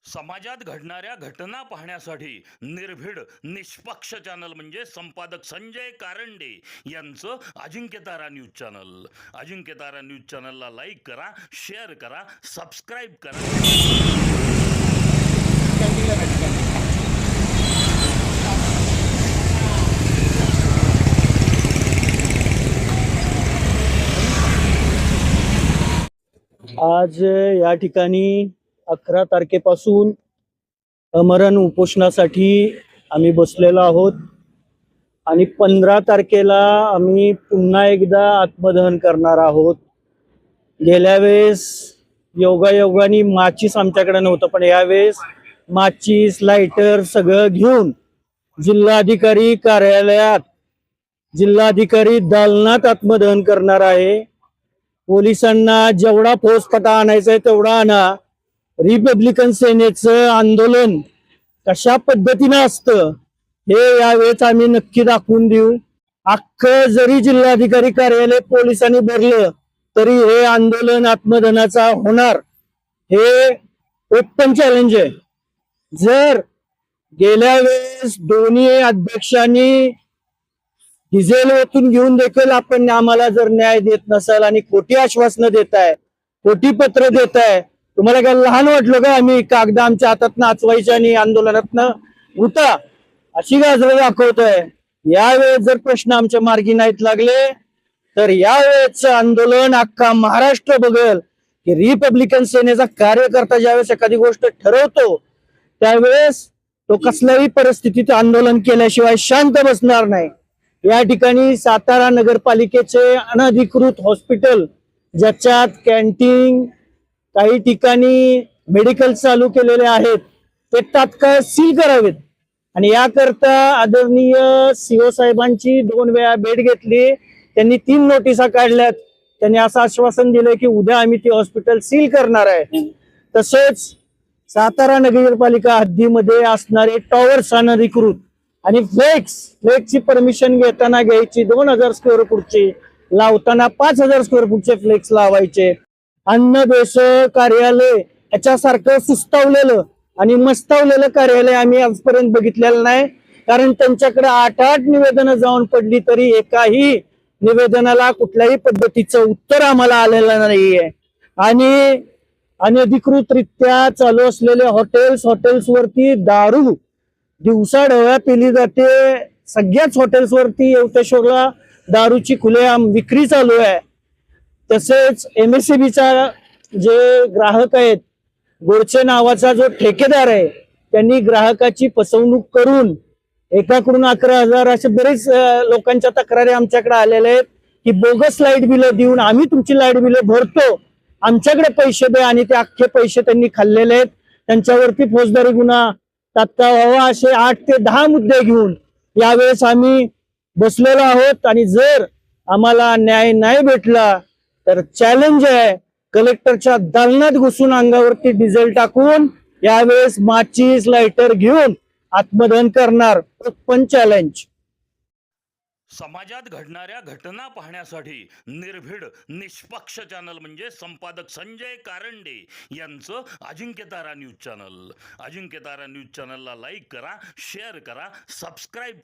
समाजात घडणाऱ्या घटना पाहण्यासाठी निर्भीड निष्पक्ष चॅनल म्हणजे संपादक संजय कारंडे यांचं Ajinkyatara news channel. Ajinkyatara news चॅनलला लाईक करा, शेअर करा, सबस्क्राईब करा. आज या ठिकाणी 11 तारखेपासून आमरण उपोषणासाठी आम्ही बसलेलो आहोत आणि 15 तारखेला आम्ही पुन्हा एकदा आत्मदहन करणार आहोत. गेल्या वेळेस योगायोगाने माचीस आमच्याकडे नव्हतं, पण यावेळेस माचीस लायटर सगळं घेऊन जिल्हाधिकारी कार्यालयात जिल्हाधिकारी दालनात आत्मदहन करणार आहे. पोलिसांना जेवढा फौजफाटा आणायचा आहे तेवढा आणा. रिपब्लिकन सेनेचं आंदोलन कशा पद्धतीनं असतं हे यावेळेस आम्ही नक्की दाखवून देऊ. अख्खं जरी जिल्हाधिकारी कार्यालय पोलिसांनी भरलं तरी हे आंदोलन आत्मदहनाचा होणार, हे ओपन चॅलेंज आहे. जर गेल्या वेळेस दोन्ही अध्यक्षांनी डिझेल ओतून घेऊन देखील आपण आम्हाला जर न्याय देत नसाल आणि खोटी आश्वासनं देताय, खोटी पत्र देताय, तुम्हाला काय लहान वाटलं का आम्ही कागद आमच्या हातात नाचवायच्या आणि आंदोलनातनं उठा अशी गाजर दाखवतोय. यावेळेस जर प्रश्न आमच्या मार्गी नाहीत लागले तर यावेळेचं आंदोलन अख्खा महाराष्ट्र बघेल की रिपब्लिकन सेनेचा कार्यकर्ता ज्यावेळेस एखादी गोष्ट ठरवतो त्यावेळेस तो कसल्याही परिस्थितीत आंदोलन केल्याशिवाय शांत बसणार नाही. या ठिकाणी सातारा नगरपालिकेचे अनधिकृत हॉस्पिटल ज्याच्यात कॅन्टीन, काही ठिकाणी मेडिकल चालू केलेले आहेत ते तात्काळ सील करावेत. आणि याकरता आदरणीय सीओ साहेबांची 2 वेळा भेट घेतली. त्यांनी 3 नोटिसा काढल्यात. त्यांनी असं आश्वासन दिलंय की उद्या आम्ही ते हॉस्पिटल सील करणार आहे. तसेच सातारा नगरपालिका हद्दीमध्ये असणारे टॉवर्स अनधिकृत आणि फ्लेक्सची परमिशन घेताना घ्यायची 2000 स्क्वेअर फूटची, लावताना 5000 स्क्वेअर फूटचे फ्लेक्स लावायचे. अन्न भेसळ कार्यालय याच्यासारखं सुस्तावलेलं आणि मस्तावलेलं कार्यालय आम्ही आजपर्यंत बघितलेलं नाही. कारण त्यांच्याकडे 8 निवेदनं जाऊन पडली तरी एकाही निवेदनाला कुठल्याही पद्धतीचं उत्तर आम्हाला आलेलं नाहीये. आणि अनधिकृतरित्या चालू असलेले हॉटेल्सवरती दारू दिवसाढवळ्या पिली जाते. सगळ्याच हॉटेल्सवरती येवतेश्वरला दारूची खुलेआम विक्री चालू आहे. तसेच MSCBचा जे ग्राहक आहेत, गोडचे नावाचा जो ठेकेदार आहे, त्यांनी ग्राहकाची फसवणूक करून एकाकडून 11,000 असे बरेच लोकांच्या तक्रारी आमच्याकडे आलेल्या आहेत की बोगस लाईट बिलं देऊन आम्ही तुमची लाईट बिलं भरतो, आमच्याकडे पैसे द्या, आणि ते अख्खे पैसे त्यांनी खाल्लेले आहेत. त्यांच्यावरती फौजदारी गुन्हा तात्काळ व्हावा असे 8 ते 10 मुद्दे घेऊन यावेळेस आम्ही बसलेलो आहोत. आणि जर आम्हाला न्याय नाही भेटला तर चॅलेंज आहे, कलेक्टरच्या दालनात घुसून अंगावरती डिझेल टाकून यावेळेस माचीस लायटर घेऊन आत्मदहन करणार. Open challenge. समाजात घडणाऱ्या घटना पाहण्यासाठी निर्भीड निष्पक्ष चॅनल म्हणजे संपादक संजय कारंडे यांचं Ajinkyatara news channel. Ajinkyatara news चॅनलला लाईक करा, शेअर करा, सबस्क्राईब